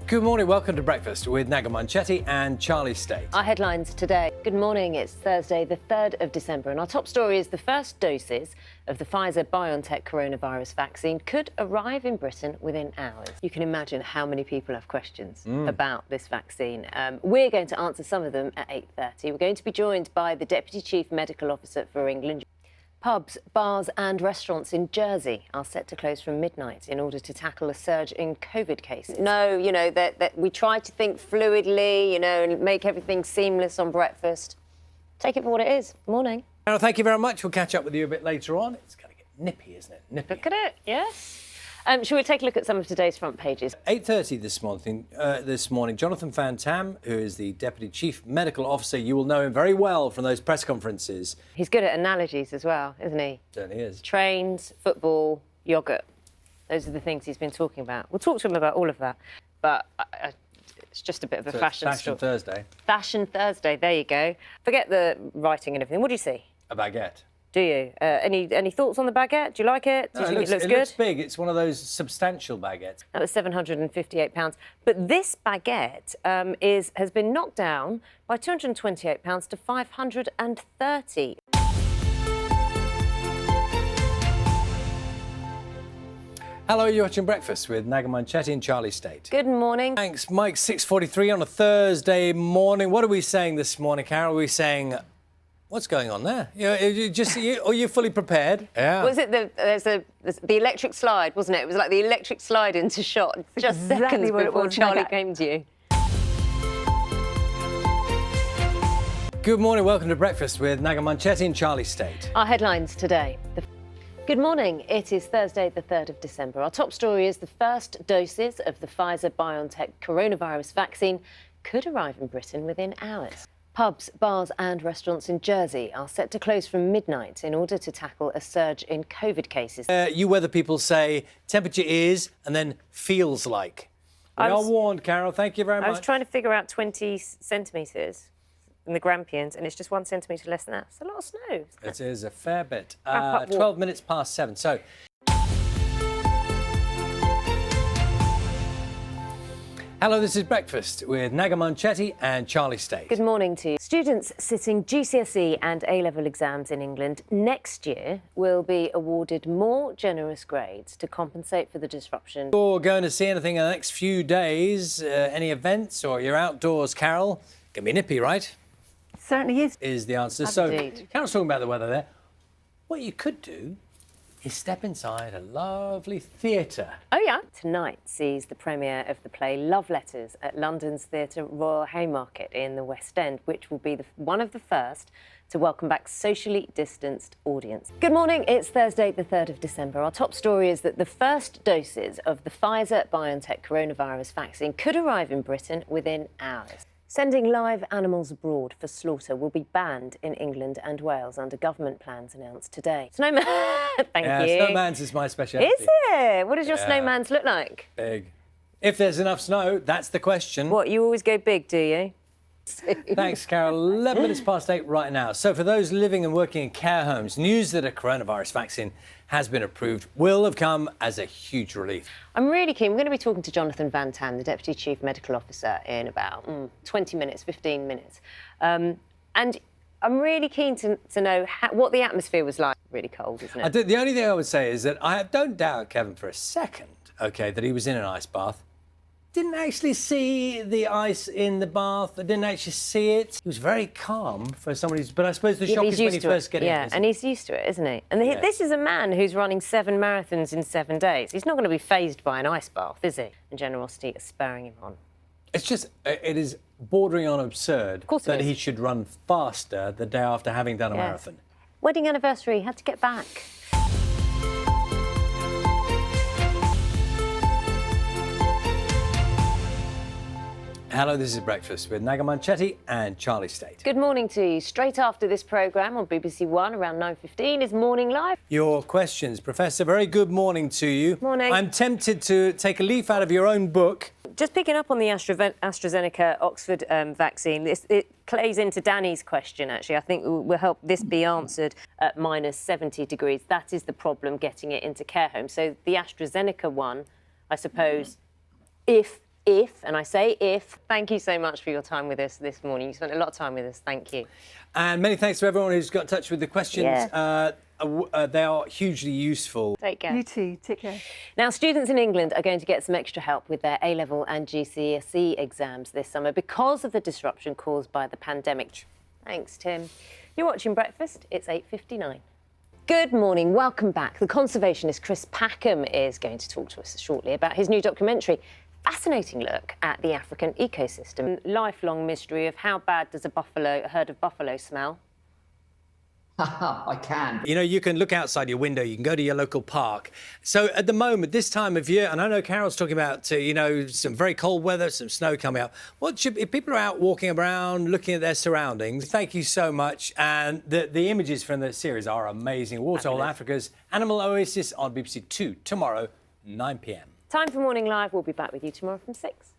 Good morning, welcome to Breakfast with Naga Munchetty and Charlie State. Our headlines today. Good morning, it's Thursday the 3rd of December and our top story is the first doses of the Pfizer-BioNTech coronavirus vaccine could arrive in Britain within hours. You can imagine how many people have questions about this vaccine. We're going to answer some of them at 8:30. We're going to be joined by the Deputy Chief Medical Officer for England. Pubs, bars and restaurants in Jersey are set to close from midnight in order to tackle a surge in COVID cases. No, you know, that we try to think fluidly, you know, and make everything seamless on breakfast. Take it for what it is. Morning. Well, thank you very much. We'll catch up with you a bit later on. It's going to get nippy, isn't it? Nippy. Look at it, yes. Shall we take a look at some of today's front pages? 8:30 this morning, Jonathan Van Tam, who is the Deputy Chief Medical Officer, you will know him very well from those press conferences. He's good at analogies as well, isn't he? Certainly is. Trains, football, yoghurt. Those are the things he's been talking about. We'll talk to him about all of that, but it's just a bit of a fashion story. Thursday. Fashion Thursday, there you go. Forget the writing and everything. What do you see? A baguette. Do you? Any thoughts on the baguette? Do you like it? Do you think it looks good? It looks big. It's one of those substantial baguettes. That was £758. But this baguette has been knocked down by £228 to £530. Hello, you're watching Breakfast with Naga Munchetty and Charlie State. Good morning. Thanks, Mike. 6:43 on a Thursday morning. What are we saying this morning, Carol? Are we saying... What's going on there? Are you fully prepared? Yeah. Was it the electric slide, wasn't it? It was like the electric slide into shot just seconds before Charlie came to you. Good morning, welcome to Breakfast with Naga Munchetty and Charlie State. Our headlines today. Good morning, it is Thursday the 3rd of December. Our top story is the first doses of the Pfizer-BioNTech coronavirus vaccine could arrive in Britain within hours. Pubs, bars and restaurants in Jersey are set to close from midnight in order to tackle a surge in COVID cases. You weather people say temperature is and then feels like. We are warned, Carol. Thank you very much. I was trying to figure out 20 centimetres in the Grampians and it's just 1 centimetre less than that. It's a lot of snow. It is a fair bit. 12 minutes past 7. So... Hello, this is Breakfast with Naga Munchetty and Charlie State. Good morning to you. Students sitting GCSE and A-level exams in England next year will be awarded more generous grades to compensate for the disruption. You're going to see anything in the next few days, any events, or you're outdoors, Carol? Gonna be nippy, right? Certainly is the answer. Indeed. So, Carol's talking about the weather there. What you could do is step inside a lovely theatre. Oh, yeah. Tonight sees the premiere of the play Love Letters at London's Theatre Royal Haymarket in the West End, which will be one of the first to welcome back socially distanced audience. Good morning, it's Thursday the 3rd of December. Our top story is that the first doses of the Pfizer-BioNTech coronavirus vaccine could arrive in Britain within hours. Sending live animals abroad for slaughter will be banned in England and Wales under government plans announced today. Snowman, thank you. Snowman's is my speciality. Is it? What does your snowman's look like? Big. If there's enough snow, that's the question. What, you always go big, do you? Thanks, Carol. 11 minutes past 8 right now. So for those living and working in care homes, news that a coronavirus vaccine has been approved will have come as a huge relief. I'm really keen. We're going to be talking to Jonathan Van Tam, the Deputy Chief Medical Officer, in about 20 minutes, 15 minutes. And I'm really keen to know what the atmosphere was like. Really cold, isn't it? The only thing I would say is that I don't doubt, Kevin, for a second, OK, that he was in an ice bath. Didn't actually see the ice in the bath. I didn't actually see it. He was very calm for somebody who's... But I suppose the shock is when you first get in. Yeah, and he's used to it, isn't he? And this is a man who's running 7 marathons in 7 days. He's not going to be fazed by an ice bath, is he? And generosity is spurring him on. It's just... It is bordering on absurd that he should run faster the day after having done a marathon. Wedding anniversary, had to get back. Hello, this is Breakfast with Naga Munchetty and Charlie State. Good morning to you. Straight after this programme on BBC One around 9:15 is Morning Live. Your questions, Professor. Very good morning to you. Morning. I'm tempted to take a leaf out of your own book. Just picking up on the Astrazeneca Oxford vaccine, it plays into Danny's question, actually. I think will help this be answered at minus 70 degrees. That is the problem, getting it into care homes. So the Astrazeneca one, I suppose, if if, and I say if, thank you so much for your time with us this morning. You spent a lot of time with us. Thank you. And many thanks to everyone who's got in touch with the questions. Yeah. They are hugely useful. Take care. You too. Take care. Now, students in England are going to get some extra help with their A-level and GCSE exams this summer because of the disruption caused by the pandemic. Thanks, Tim. You're watching Breakfast. It's 8:59. Good morning. Welcome back. The conservationist Chris Packham is going to talk to us shortly about his new documentary. Fascinating look at the African ecosystem. Lifelong mystery of how bad does a herd of buffalo smell? I can. You know, you can look outside your window, you can go to your local park. So at the moment, this time of year, and I know Carol's talking about, you know, some very cold weather, some snow coming up. If people are out walking around, looking at their surroundings, thank you so much. And the images from the series are amazing. Waterhole Africa's Animal Oasis on BBC 2 tomorrow, 9 p.m. Time for Morning Live. We'll be back with you tomorrow from 6.